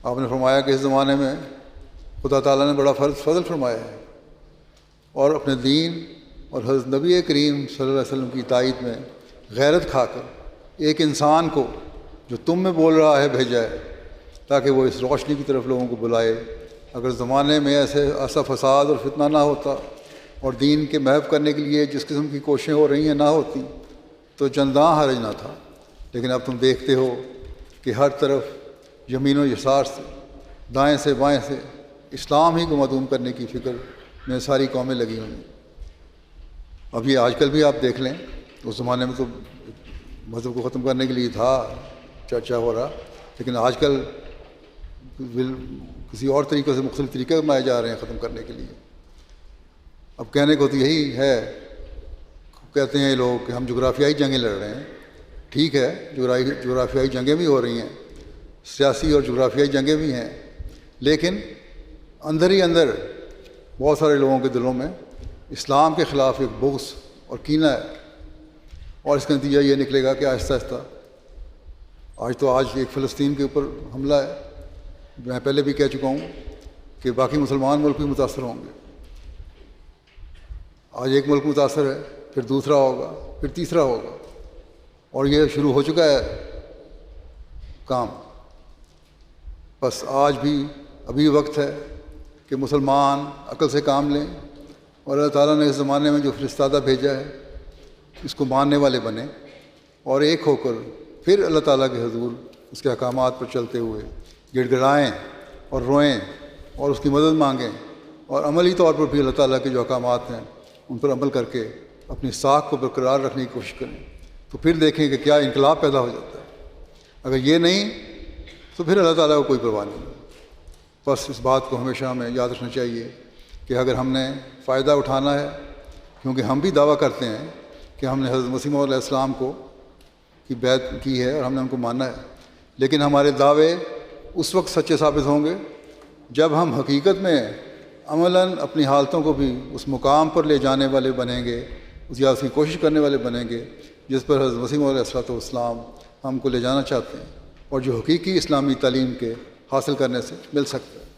آپ نے فرمایا کہ اس زمانے میں خدا تعالیٰ نے بڑا فضل فرمایا ہے، اور اپنے دین اور حضرت نبی کریم صلی اللہ علیہ وسلم کی تائید میں غیرت کھا کر ایک انسان کو جو تم میں بول رہا ہے بھیجا ہے تاکہ وہ اس روشنی کی طرف لوگوں کو بلائے۔ اگر زمانے میں ایسا فساد اور فتنہ نہ ہوتا اور دین کے محو کرنے کے لیے جس قسم کی کوششیں ہو رہی ہیں نہ ہوتی تو چنداں حرج نہ تھا، لیکن اب تم دیکھتے ہو کہ ہر طرف یمین و یسار سے، دائیں سے بائیں سے اسلام ہی کو معدوم کرنے کی فکر میں ساری قومیں لگی ہوئی ہیں۔ اب یہ آج کل بھی آپ دیکھ لیں، اس زمانے میں تو مذہب کو ختم کرنے کے لیے تھا چرچا ہو رہا، لیکن آج کل کسی اور طریقے سے مختلف طریقے اپنائے جا رہے ہیں ختم کرنے کے لیے۔ اب کہنے کو تو یہی ہے، کہتے ہیں یہ لوگ کہ ہم جغرافیائی جنگیں لڑ رہے ہیں۔ ٹھیک ہے، جغرافیائی جنگیں بھی ہو رہی ہیں، سیاسی اور جغرافیائی جنگیں بھی ہیں، لیکن اندر ہی اندر بہت سارے لوگوں کے دلوں میں اسلام کے خلاف ایک بغض اور کینہ ہے، اور اس کا نتیجہ یہ نکلے گا کہ آہستہ آہستہ آج ایک فلسطین کے اوپر حملہ ہے، میں پہلے بھی کہہ چکا ہوں کہ باقی مسلمان ملک بھی متاثر ہوں گے۔ آج ایک ملک متاثر ہے، پھر دوسرا ہوگا، پھر تیسرا ہوگا، اور یہ شروع ہو چکا ہے کام۔ بس آج بھی ابھی وقت ہے کہ مسلمان عقل سے کام لیں اور اللہ تعالیٰ نے اس زمانے میں جو فرستادہ بھیجا ہے اس کو ماننے والے بنیں، اور ایک ہو کر پھر اللہ تعالیٰ کے حضور اس کے احکامات پر چلتے ہوئے گڑ گڑائیں اور روئیں اور اس کی مدد مانگیں، اور عملی طور پر بھی اللہ تعالیٰ کے جو احکامات ہیں ان پر عمل کر کے اپنی ساکھ کو برقرار رکھنے کی کوشش کریں، تو پھر دیکھیں کہ کیا انقلاب پیدا ہو جاتا ہے۔ اگر یہ نہیں تو پھر اللہ تعالیٰ کو کوئی پرواہ نہیں۔ بس اس بات کو ہمیشہ ہمیں یاد رکھنا چاہیے کہ اگر ہم نے فائدہ اٹھانا ہے، کیونکہ ہم بھی دعویٰ کرتے ہیں کہ ہم نے حضرت مسیح موعود علیہ السلام کی بیعت کی ہے اور ہم نے ان کو مانا ہے، لیکن ہمارے دعوے اس وقت سچے ثابت ہوں گے جب ہم حقیقت میں عملاً اپنی حالتوں کو بھی اس مقام پر لے جانے والے بنیں گے، یا اس کی کوشش کرنے والے بنیں گے جس پر حضرت مسیح موعود علیہ السلام ہم کو لے جانا چاہتے ہیں، اور جو حقیقی اسلامی تعلیم کے حاصل کرنے سے مل سکتا ہے۔